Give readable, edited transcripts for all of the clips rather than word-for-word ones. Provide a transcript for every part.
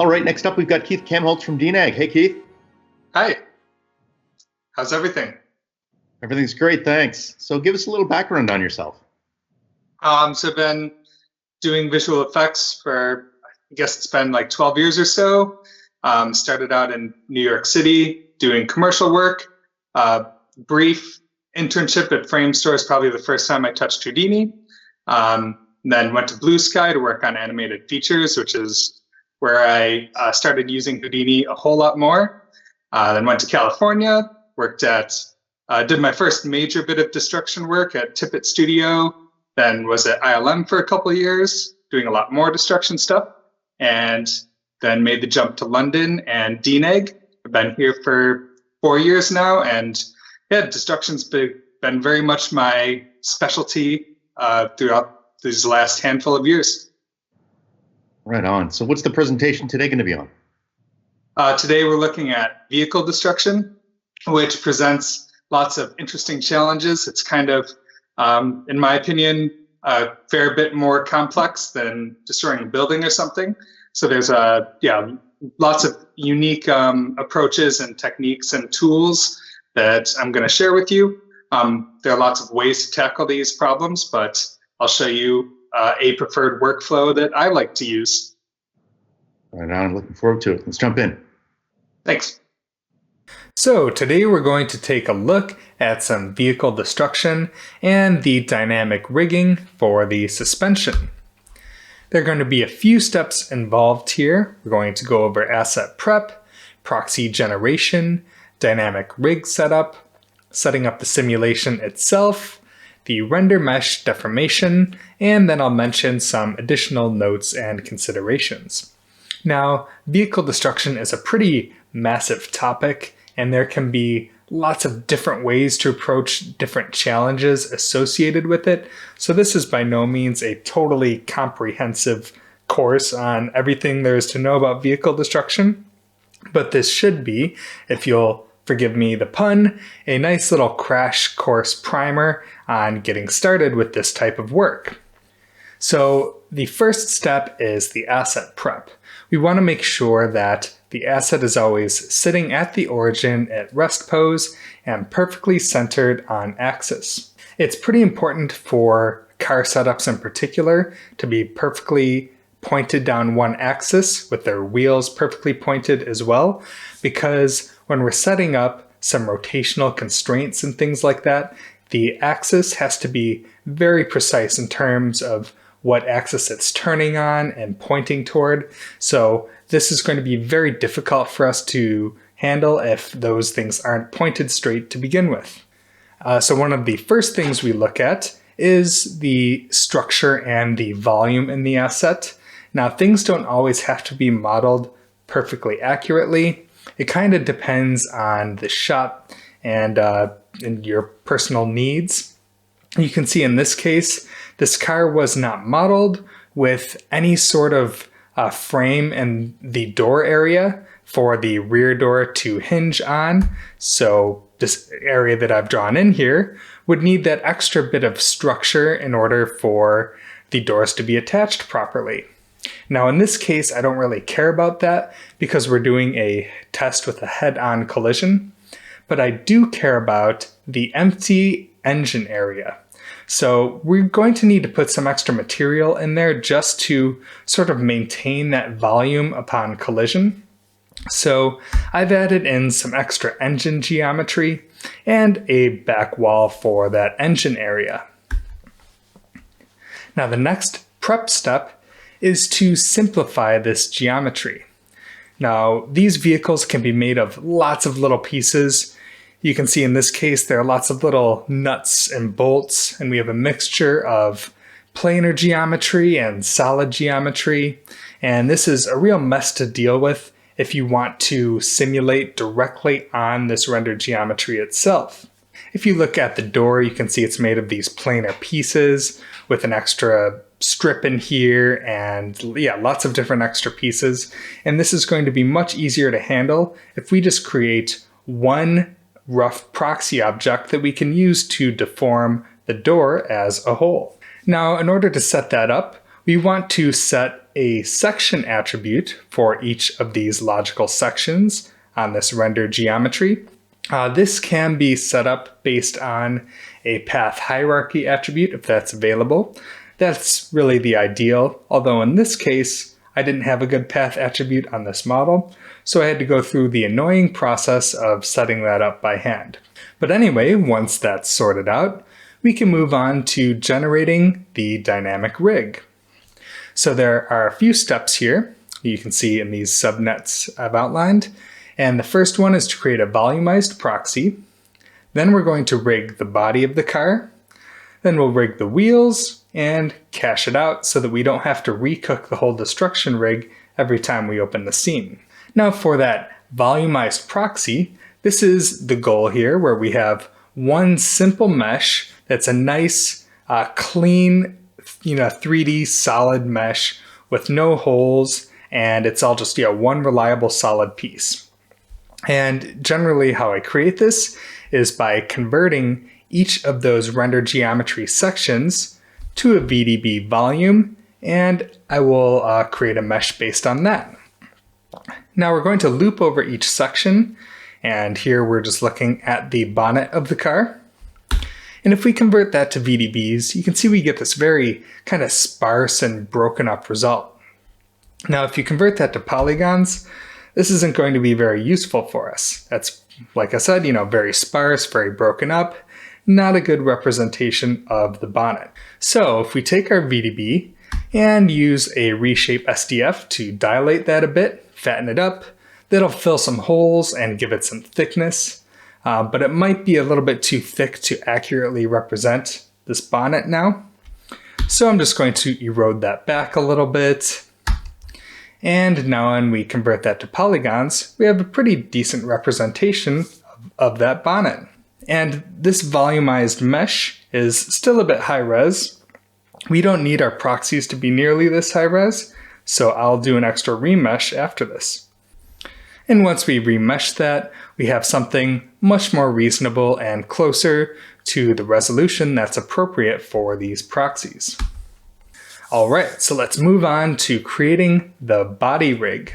All right, next up we've got Keith Kamholz from DNEG. Hey, Keith. Hi. How's everything? Everything's great, thanks. So give us a little background on yourself. So I've been doing visual effects for, I guess it's been like 12 years or so. Started out in New York City doing commercial work. Brief internship at Framestore is probably the first time I touched Houdini. Then went to Blue Sky to work on animated features, which is where I started using Houdini a whole lot more. Then went to California, did my first major bit of destruction work at Tippett Studio, then was at ILM for a couple of years, doing a lot more destruction stuff, and then made the jump to London and DNEG. I've been here for 4 years now, and yeah, destruction's been very much my specialty throughout these last handful of years. Right on. So what's the presentation today going to be on? Today we're looking at vehicle destruction, which presents lots of interesting challenges. It's kind of, in my opinion, a fair bit more complex than destroying a building or something. So there's lots of unique approaches and techniques and tools that I'm going to share with you. There are lots of ways to tackle these problems, but I'll show you a preferred workflow that I like to use. Right on. I'm looking forward to it. Let's jump in. Thanks. So today we're going to take a look at some vehicle destruction and the dynamic rigging for the suspension. There are going to be a few steps involved here. We're going to go over asset prep, proxy generation, dynamic rig setup, setting up the simulation itself, the render mesh deformation, and then I'll mention some additional notes and considerations. Now, vehicle destruction is a pretty massive topic, and there can be lots of different ways to approach different challenges associated with it. So this is by no means a totally comprehensive course on everything there is to know about vehicle destruction, but this should be, if you'll forgive me the pun, a nice little crash course primer on getting started with this type of work. So the first step is the asset prep. We want to make sure that the asset is always sitting at the origin at rest pose and perfectly centered on axis. It's pretty important for car setups in particular to be perfectly pointed down one axis with their wheels perfectly pointed as well, because when we're setting up some rotational constraints and things like that, the axis has to be very precise in terms of what axis it's turning on and pointing toward. So this is going to be very difficult for us to handle if those things aren't pointed straight to begin with. So one of the first things we look at is the structure and the volume in the asset. Now, things don't always have to be modeled perfectly accurately. It kind of depends on the shot and your personal needs. You can see in this case, this car was not modeled with any sort of frame in the door area for the rear door to hinge on. So this area that I've drawn in here would need that extra bit of structure in order for the doors to be attached properly. Now in this case, I don't really care about that because we're doing a test with a head-on collision, but I do care about the empty engine area. So we're going to need to put some extra material in there just to sort of maintain that volume upon collision. So I've added in some extra engine geometry and a back wall for that engine area. Now the next prep step is to simplify this geometry. Now these vehicles can be made of lots of little pieces. You can see in this case there are lots of little nuts and bolts, and we have a mixture of planar geometry and solid geometry, and this is a real mess to deal with if you want to simulate directly on this rendered geometry itself. If you look at the door, you can see it's made of these planar pieces with an extra strip in here and lots of different extra pieces, and this is going to be much easier to handle if we just create one rough proxy object that we can use to deform the door as a whole. Now, in order to set that up, we want to set a section attribute for each of these logical sections on this render geometry. This can be set up based on a path hierarchy attribute if that's available. That's really the ideal, although in this case, I didn't have a good path attribute on this model, so I had to go through the annoying process of setting that up by hand. But anyway, once that's sorted out, we can move on to generating the dynamic rig. So there are a few steps here you can see in these subnets I've outlined. And the first one is to create a volumized proxy. Then we're going to rig the body of the car. Then we'll rig the wheels and cache it out so that we don't have to recook the whole destruction rig every time we open the scene. Now for that volumized proxy, this is the goal here, where we have one simple mesh that's a nice, clean, 3D solid mesh with no holes, and it's all just one reliable solid piece. And generally how I create this is by converting each of those render geometry sections to a VDB volume, and I will create a mesh based on that. Now we're going to loop over each section, and here we're just looking at the bonnet of the car. And if we convert that to VDBs, you can see we get this very kind of sparse and broken up result. Now if you convert that to polygons, this isn't going to be very useful for us. That's, like I said, very sparse, very broken up, not a good representation of the bonnet. So if we take our VDB and use a reshape SDF to dilate that a bit, fatten it up, that'll fill some holes and give it some thickness, but it might be a little bit too thick to accurately represent this bonnet now. So I'm just going to erode that back a little bit. And now when we convert that to polygons, we have a pretty decent representation of that bonnet. And this volumized mesh is still a bit high res. We don't need our proxies to be nearly this high res, so I'll do an extra remesh after this. And once we remesh that, we have something much more reasonable and closer to the resolution that's appropriate for these proxies. All right, so let's move on to creating the body rig.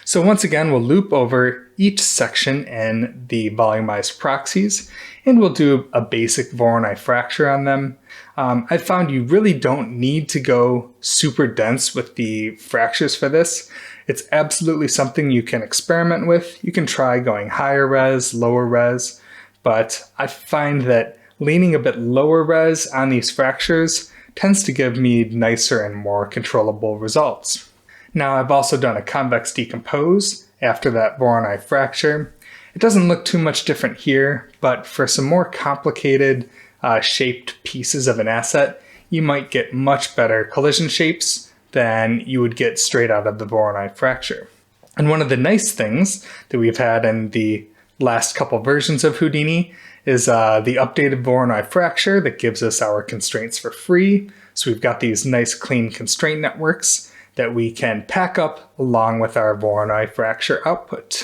So once again, we'll loop over each section in the volumized proxies, and we'll do a basic Voronoi fracture on them. I found you really don't need to go super dense with the fractures for this. It's absolutely something you can experiment with. You can try going higher res, lower res, but I find that leaning a bit lower res on these fractures tends to give me nicer and more controllable results. Now I've also done a convex decompose after that Voronoi fracture. It doesn't look too much different here, but for some more complicated shaped pieces of an asset, you might get much better collision shapes than you would get straight out of the Voronoi fracture. And one of the nice things that we've had in the last couple versions of Houdini is the updated Voronoi fracture that gives us our constraints for free. So we've got these nice clean constraint networks that we can pack up along with our Voronoi fracture output.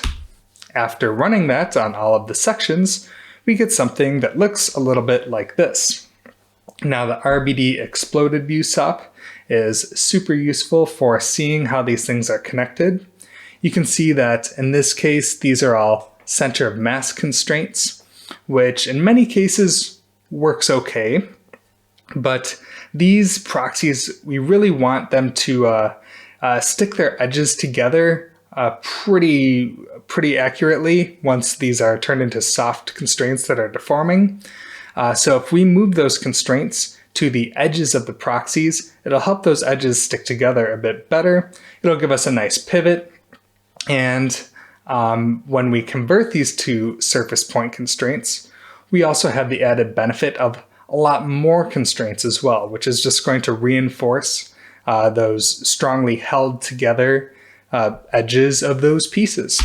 After running that on all of the sections, we get something that looks a little bit like this. Now the RBD exploded view SOP is super useful for seeing how these things are connected. You can see that in this case, these are all center of mass constraints, which in many cases works okay. But these proxies, we really want them to stick their edges together pretty accurately once these are turned into soft constraints that are deforming. So if we move those constraints to the edges of the proxies, it'll help those edges stick together a bit better. It'll give us a nice pivot. And when we convert these to surface point constraints, we also have the added benefit of a lot more constraints as well, which is just going to reinforce those strongly held together edges of those pieces.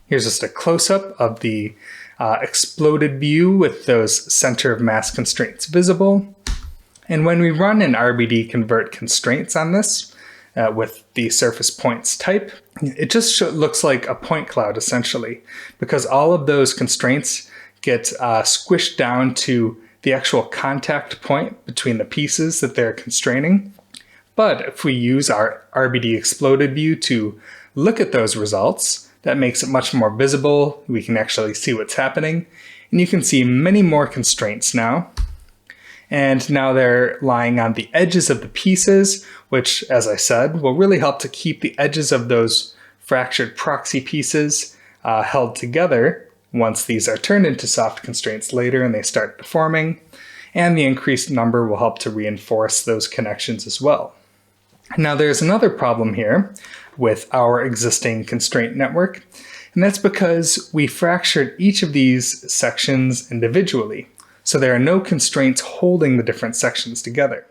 Here's just a close-up of the exploded view with those center of mass constraints visible. And when we run an RBD Convert Constraints on this with the surface points type, it just looks like a point cloud essentially, because all of those constraints get squished down to the actual contact point between the pieces that they're constraining. But if we use our RBD exploded view to look at those results, that makes it much more visible. We can actually see what's happening. And you can see many more constraints now. And now they're lying on the edges of the pieces, which, as I said, will really help to keep the edges of those fractured proxy pieces held together once these are turned into soft constraints later and they start deforming. And the increased number will help to reinforce those connections as well. Now there's another problem here with our existing constraint network, and that's because we fractured each of these sections individually. So there are no constraints holding the different sections together.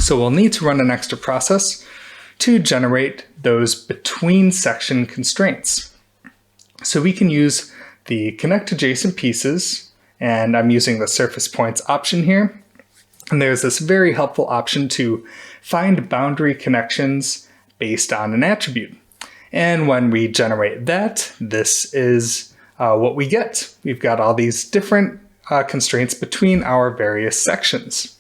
So we'll need to run an extra process to generate those between section constraints. So we can use the connect adjacent pieces, and I'm using the surface points option here. And there's this very helpful option to find boundary connections based on an attribute. And when we generate that, this is what we get. We've got all these different constraints between our various sections.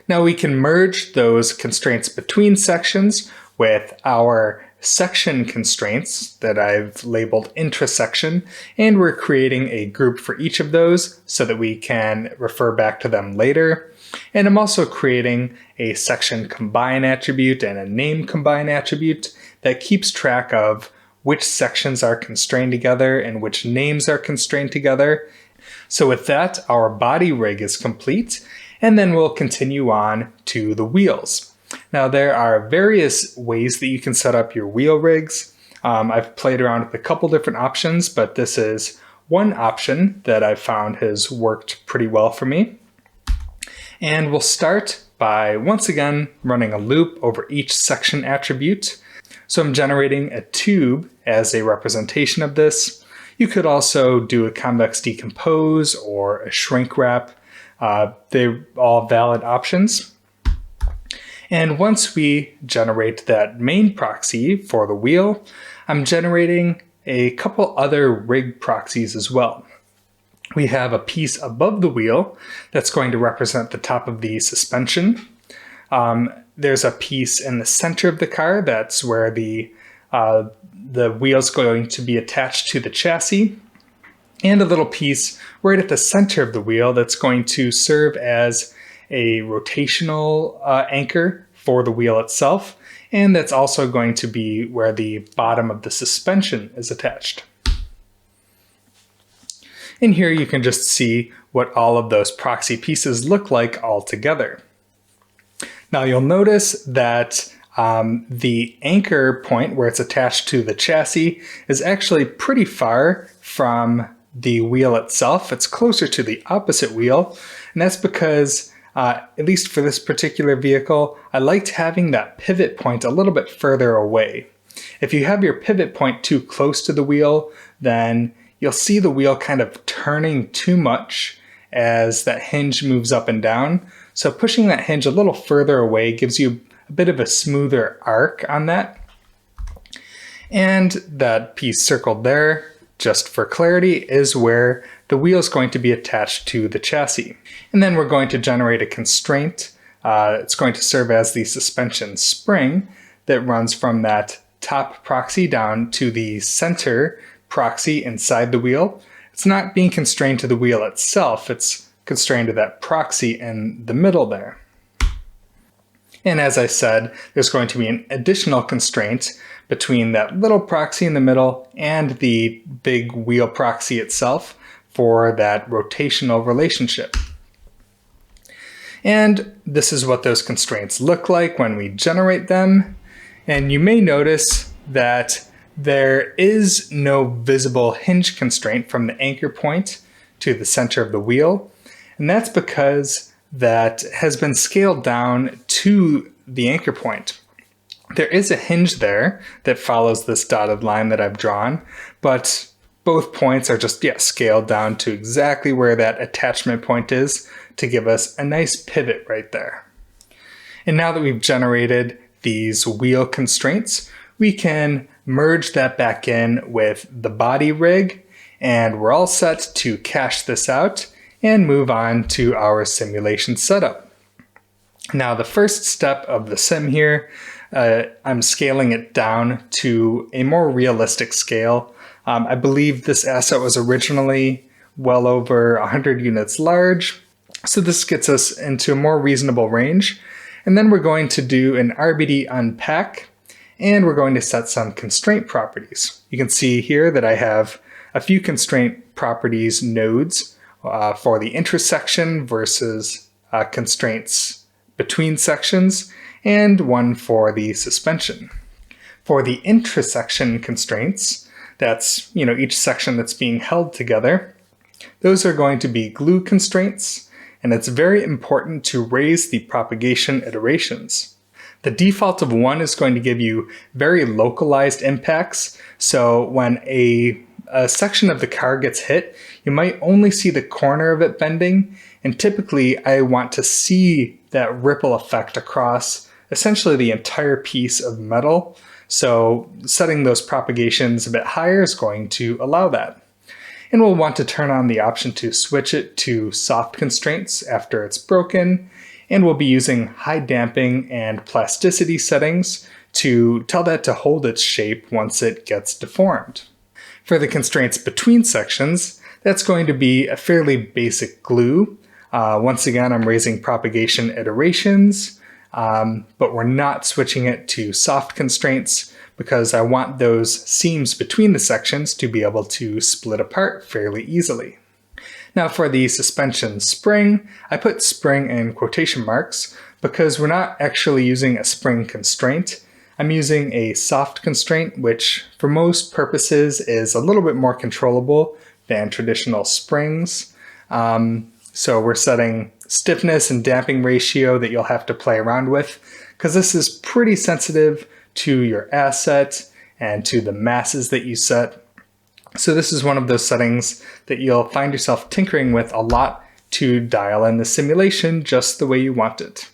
Now we can merge those constraints between sections with our section constraints that I've labeled intrasection, and we're creating a group for each of those so that we can refer back to them later. And I'm also creating a section combine attribute and a name combine attribute that keeps track of which sections are constrained together and which names are constrained together. So with that, our body rig is complete, and then we'll continue on to the wheels. Now there are various ways that you can set up your wheel rigs. I've played around with a couple different options, but this is one option that I've found has worked pretty well for me. And we'll start by once again running a loop over each section attribute. So I'm generating a tube as a representation of this. You could also do a convex decompose or a shrink wrap. They're all valid options. And once we generate that main proxy for the wheel, I'm generating a couple other rig proxies as well. We have a piece above the wheel that's going to represent the top of the suspension. There's a piece in the center of the car that's where the wheel's going to be attached to the chassis, and a little piece right at the center of the wheel that's going to serve as a rotational anchor for the wheel itself, and that's also going to be where the bottom of the suspension is attached. And here you can just see what all of those proxy pieces look like all together. Now you'll notice that the anchor point where it's attached to the chassis is actually pretty far from the wheel itself. It's closer to the opposite wheel, and that's because, at least for this particular vehicle, I liked having that pivot point a little bit further away. If you have your pivot point too close to the wheel, then you'll see the wheel kind of turning too much as that hinge moves up and down. So pushing that hinge a little further away gives you a bit of a smoother arc on that. And that piece circled there, just for clarity, is where the wheel is going to be attached to the chassis. And then we're going to generate a constraint. It's going to serve as the suspension spring that runs from that top proxy down to the center proxy inside the wheel. It's not being constrained to the wheel itself, it's constrained to that proxy in the middle there. And as I said, there's going to be an additional constraint between that little proxy in the middle and the big wheel proxy itself for that rotational relationship. And this is what those constraints look like when we generate them. And you may notice that there is no visible hinge constraint from the anchor point to the center of the wheel. And that's because that has been scaled down to the anchor point. There is a hinge there that follows this dotted line that I've drawn, but both points are just scaled down to exactly where that attachment point is to give us a nice pivot right there. And now that we've generated these wheel constraints, we can merge that back in with the body rig, and we're all set to cache this out and move on to our simulation setup. Now, the first step of the sim here, I'm scaling it down to a more realistic scale. I believe this asset was originally well over 100 units large, so this gets us into a more reasonable range. And then we're going to do an RBD unpack, and we're going to set some constraint properties. You can see here that I have a few constraint properties nodes for the intersection versus constraints between sections, and one for the suspension. For the intersection constraints, that's each section that's being held together, those are going to be glue constraints, and it's very important to raise the propagation iterations. The default of 1 is going to give you very localized impacts, so when a section of the car gets hit, you might only see the corner of it bending, and typically I want to see that ripple effect across essentially the entire piece of metal. So setting those propagations a bit higher is going to allow that. And we'll want to turn on the option to switch it to soft constraints after it's broken, and we'll be using high damping and plasticity settings to tell that to hold its shape once it gets deformed. For the constraints between sections, that's going to be a fairly basic glue. Once again, I'm raising propagation iterations, but we're not switching it to soft constraints because I want those seams between the sections to be able to split apart fairly easily. Now for the suspension spring, I put spring in quotation marks because we're not actually using a spring constraint. I'm using a soft constraint, which for most purposes is a little bit more controllable than traditional springs. So we're setting stiffness and damping ratio that you'll have to play around with, because this is pretty sensitive to your asset and to the masses that you set. So this is one of those settings that you'll find yourself tinkering with a lot to dial in the simulation just the way you want it.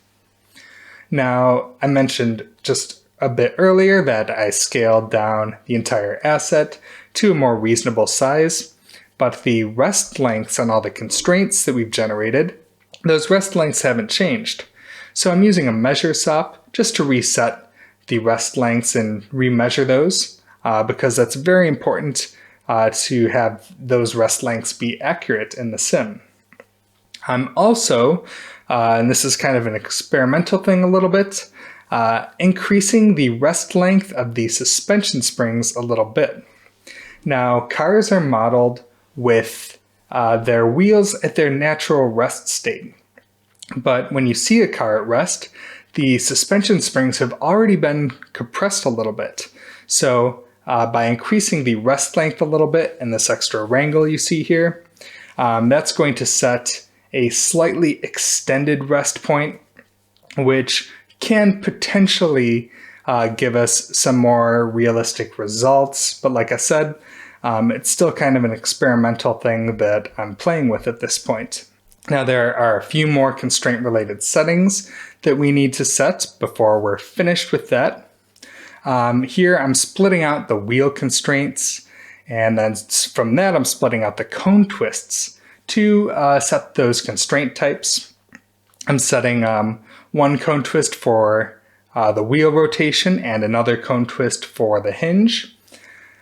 Now, I mentioned just a bit earlier that I scaled down the entire asset to a more reasonable size, but the rest lengths on all the constraints that we've generated, those rest lengths haven't changed. So I'm using a measure sop just to reset the rest lengths and remeasure those, because that's very important to have those rest lengths be accurate in the sim. I'm also, and this is kind of an experimental thing a little bit, increasing the rest length of the suspension springs a little bit. Now, cars are modeled with their wheels at their natural rest state. But when you see a car at rest, the suspension springs have already been compressed a little bit. So by increasing the rest length a little bit and this extra wrangle you see here, that's going to set a slightly extended rest point, which can potentially give us some more realistic results. But like I said, it's still kind of an experimental thing that I'm playing with at this point. Now there are a few more constraint-related settings that we need to set before we're finished with that. Here I'm splitting out the wheel constraints, and then from that I'm splitting out the cone twists to set those constraint types. I'm setting one cone twist for the wheel rotation and another cone twist for the hinge.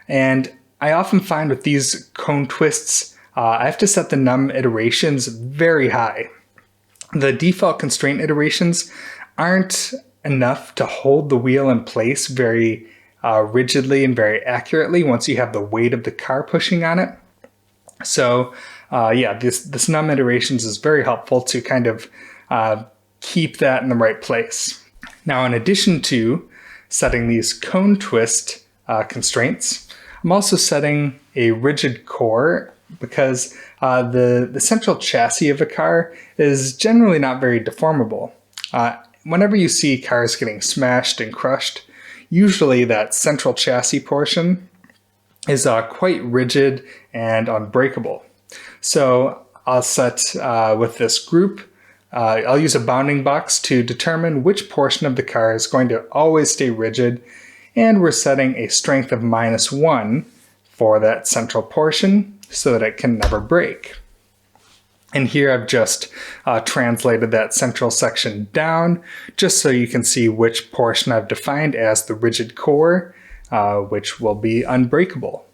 And I often find with these cone twists, I have to set the num iterations very high. The default constraint iterations aren't enough to hold the wheel in place very rigidly and very accurately once you have the weight of the car pushing on it. So yeah, this num iterations is very helpful to kind of keep that in the right place. Now, in addition to setting these cone twist constraints, I'm also setting a rigid core because the central chassis of a car is generally not very deformable. Whenever you see cars getting smashed and crushed, usually that central chassis portion is quite rigid and unbreakable. So I'll set with this group, I'll use a bounding box to determine which portion of the car is going to always stay rigid, and we're setting a strength of -1 for that central portion so that it can never break. And here I've just translated that central section down just so you can see which portion I've defined as the rigid core, which will be unbreakable.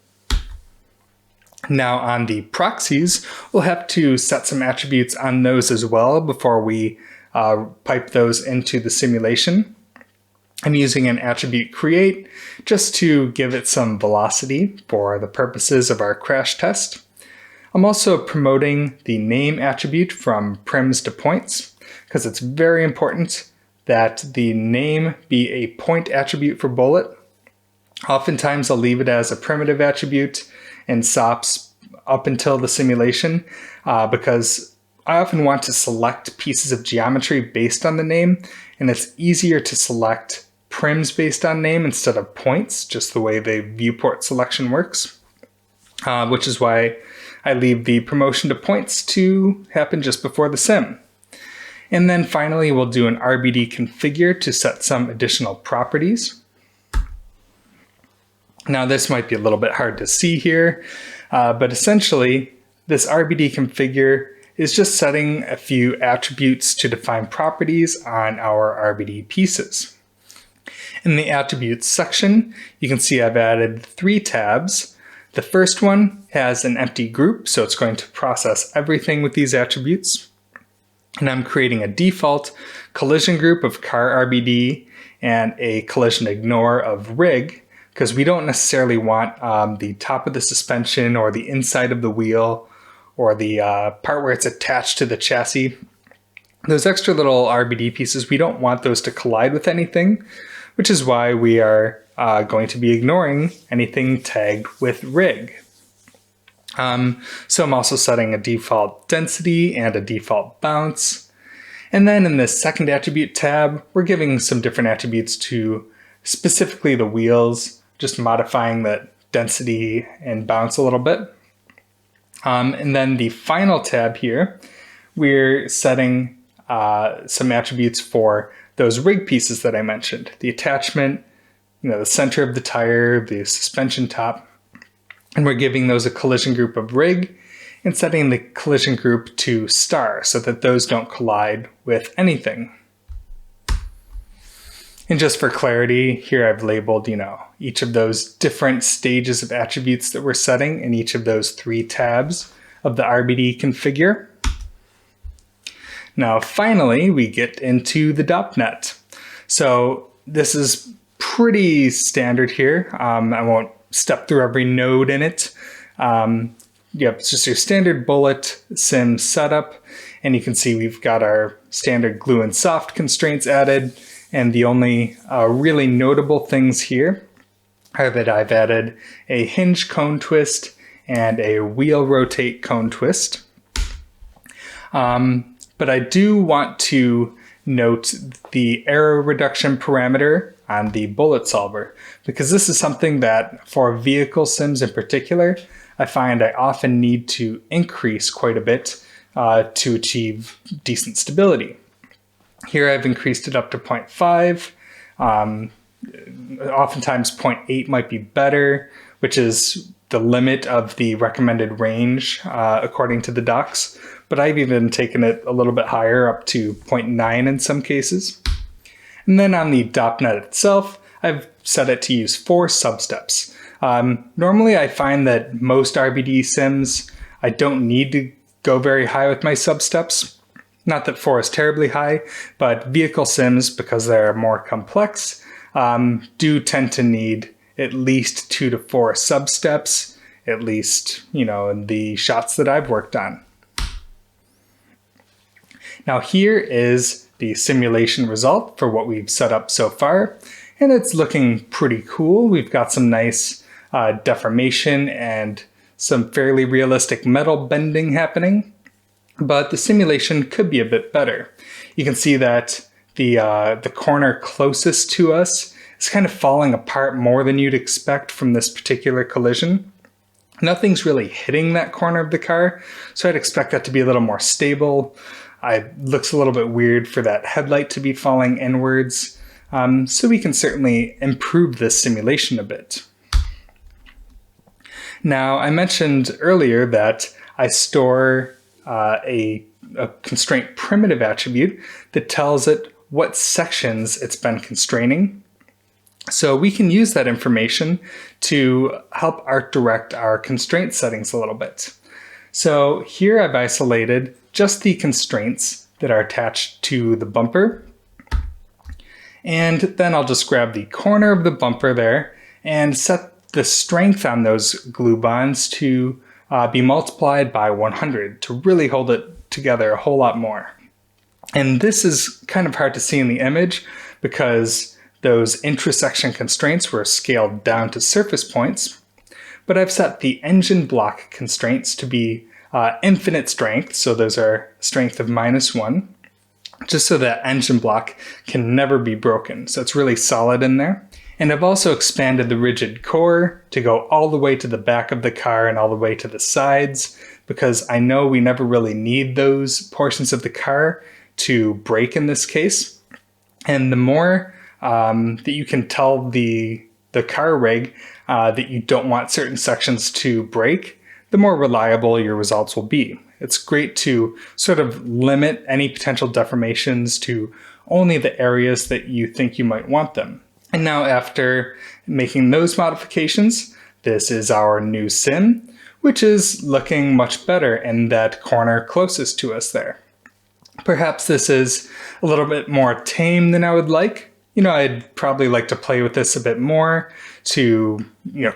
Now on the proxies, we'll have to set some attributes on those as well before we pipe those into the simulation. I'm using an attribute create just to give it some velocity for the purposes of our crash test. I'm also promoting the name attribute from prims to points because it's very important that the name be a point attribute for bullet. Oftentimes I'll leave it as a primitive attribute and SOPs up until the simulation because I often want to select pieces of geometry based on the name, and it's easier to select prims based on name instead of points, just the way the viewport selection works, which is why I leave the promotion to points to happen just before the sim. And then finally, we'll do an RBD configure to set some additional properties. Now this might be a little bit hard to see here, but essentially this RBD configure is just setting a few attributes to define properties on our RBD pieces. In the attributes section, you can see I've added 3 tabs. The first one has an empty group, so it's going to process everything with these attributes. And I'm creating a default collision group of car RBD and a collision ignore of rig, because we don't necessarily want the top of the suspension or the inside of the wheel or the part where it's attached to the chassis. Those extra little RBD pieces, we don't want those to collide with anything, which is why we are going to be ignoring anything tagged with rig. So I'm also setting a default density and a default bounce. And then in the second attribute tab, we're giving some different attributes to specifically the wheels, just modifying that density and bounce a little bit. And then the final tab here, we're setting some attributes for those rig pieces that I mentioned, the attachment, the center of the tire, the suspension top, and we're giving those a collision group of rig and setting the collision group to star so that those don't collide with anything. And just for clarity, here I've labeled, each of those different stages of attributes that we're setting in each of those 3 tabs of the RBD configure. Now, finally, we get into the DOPNet. So this is pretty standard here. I won't step through every node in it. It's just your standard bullet sim setup. And you can see we've got our standard glue and soft constraints added. And the only really notable things here are that I've added a hinge cone twist and a wheel rotate cone twist. But I do want to note the error reduction parameter on the bullet solver, because this is something that for vehicle sims in particular, I find I often need to increase quite a bit to achieve decent stability. Here I've increased it up to 0.5. Oftentimes 0.8 might be better, which is the limit of the recommended range according to the docs. But I've even taken it a little bit higher, up to 0.9 in some cases. And then on the DOPNet itself, I've set it to use 4 substeps. Normally I find that most RBD sims, I don't need to go very high with my substeps. Not that 4 is terribly high, but vehicle sims, because they're more complex, do tend to need at least 2 to 4 substeps, at least, in the shots that I've worked on. Now here is the simulation result for what we've set up so far, and it's looking pretty cool. We've got some nice deformation and some fairly realistic metal bending happening, but the simulation could be a bit better. You can see that the corner closest to us is kind of falling apart more than you'd expect from this particular collision. Nothing's really hitting that corner of the car, so I'd expect that to be a little more stable. It looks a little bit weird for that headlight to be falling inwards, so we can certainly improve this simulation a bit. Now, I mentioned earlier that I store a constraint primitive attribute that tells it what sections it's been constraining. So we can use that information to help art direct our constraint settings a little bit. So here I've isolated just the constraints that are attached to the bumper. And then I'll just grab the corner of the bumper there and set the strength on those glue bonds to be multiplied by 100 to really hold it together a whole lot more. And this is kind of hard to see in the image because those intrasection constraints were scaled down to surface points, but I've set the engine block constraints to be infinite strength, so those are strength of -1, just so that engine block can never be broken. So it's really solid in there. And I've also expanded the rigid core to go all the way to the back of the car and all the way to the sides, because I know we never really need those portions of the car to break in this case. And the more that you can tell the car rig that you don't want certain sections to break, the more reliable your results will be. It's great to sort of limit any potential deformations to only the areas that you think you might want them. And now after making those modifications, this is our new sim, which is looking much better in that corner closest to us there. Perhaps this is a little bit more tame than I would like. I'd probably like to play with this a bit more to,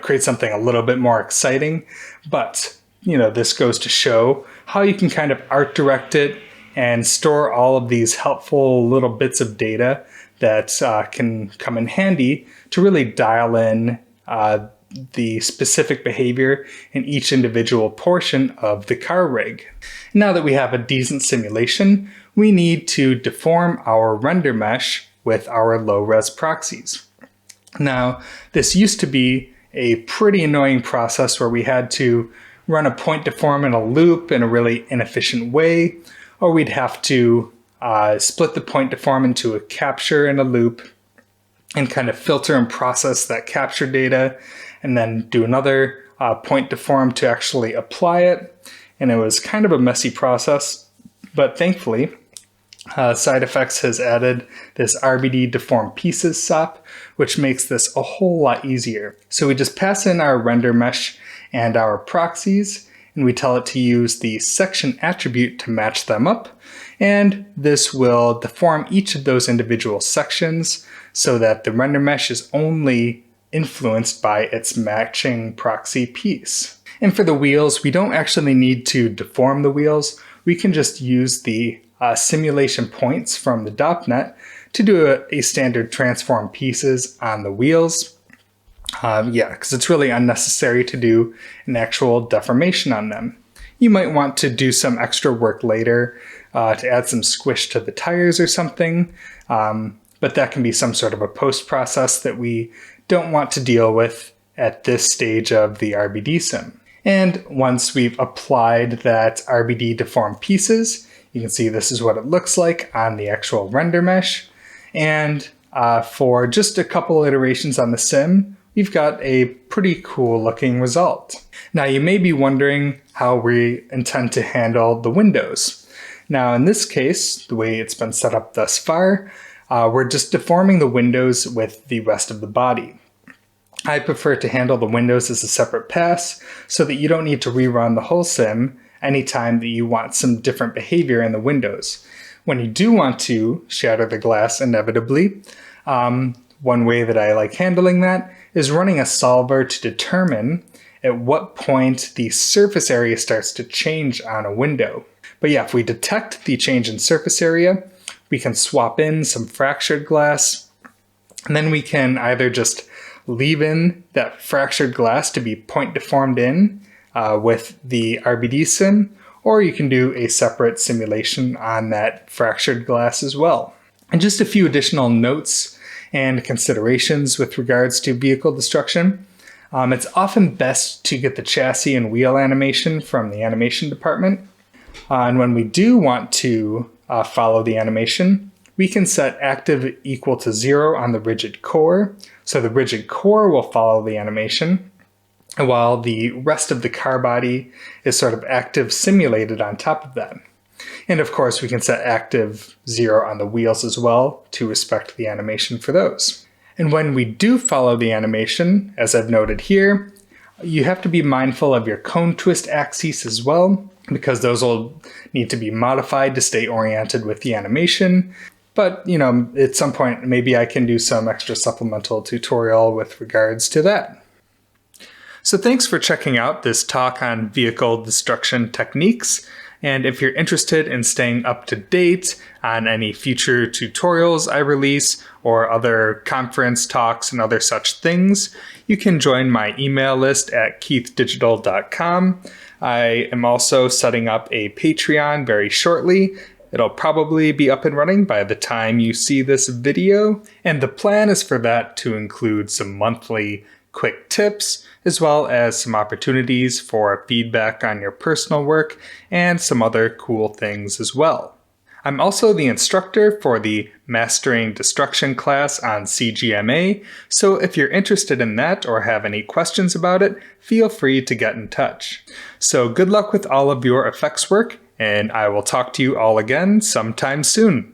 create something a little bit more exciting. But, this goes to show how you can kind of art direct it and store all of these helpful little bits of data that can come in handy to really dial in the specific behavior in each individual portion of the car rig. Now that we have a decent simulation, we need to deform our render mesh with our low-res proxies. Now, this used to be a pretty annoying process where we had to run a point deform in a loop in a really inefficient way, or we'd have to split the point deform into a capture and a loop and kind of filter and process that capture data, and then do another point deform to actually apply it. And it was kind of a messy process, but thankfully, SideFX has added this RBD Deform Pieces SOP, which makes this a whole lot easier. So we just pass in our render mesh and our proxies, and we tell it to use the section attribute to match them up. And this will deform each of those individual sections so that the render mesh is only influenced by its matching proxy piece. And for the wheels, we don't actually need to deform the wheels. We can just use the simulation points from the DOPNet to do a standard transform pieces on the wheels. Because it's really unnecessary to do an actual deformation on them. You might want to do some extra work later to add some squish to the tires or something, but that can be some sort of a post process that we don't want to deal with at this stage of the RBD sim. And once we've applied that RBD Deform Pieces, you can see this is what it looks like on the actual render mesh. And for just a couple iterations on the sim, we've got a pretty cool looking result. Now you may be wondering how we intend to handle the windows. Now in this case, the way it's been set up thus far, we're just deforming the windows with the rest of the body. I prefer to handle the windows as a separate pass so that you don't need to rerun the whole sim anytime that you want some different behavior in the windows. When you do want to shatter the glass inevitably, one way that I like handling that is running a solver to determine at what point the surface area starts to change on a window. But yeah, if we detect the change in surface area, we can swap in some fractured glass, and then we can either just leave in that fractured glass to be point deformed in with the RBD sim, or you can do a separate simulation on that fractured glass as well. And just a few additional notes and considerations with regards to vehicle destruction. It's often best to get the chassis and wheel animation from the animation department. And when we do want to follow the animation, we can set active equal to 0 on the rigid core. So the rigid core will follow the animation. while the rest of the car body is sort of active simulated on top of that. And of course, we can set active 0 on the wheels as well to respect the animation for those. And when we do follow the animation, as I've noted here, you have to be mindful of your cone twist axes as well, because those will need to be modified to stay oriented with the animation. But, at some point, maybe I can do some extra supplemental tutorial with regards to that. So thanks for checking out this talk on vehicle destruction techniques. And if you're interested in staying up to date on any future tutorials I release or other conference talks and other such things, you can join my email list at keithdigital.com. I am also setting up a Patreon very shortly. It'll probably be up and running by the time you see this video. And the plan is for that to include some monthly quick tips, as well as some opportunities for feedback on your personal work and some other cool things as well. I'm also the instructor for the Mastering Destruction class on CGMA, so if you're interested in that or have any questions about it, feel free to get in touch. So good luck with all of your effects work, and I will talk to you all again sometime soon.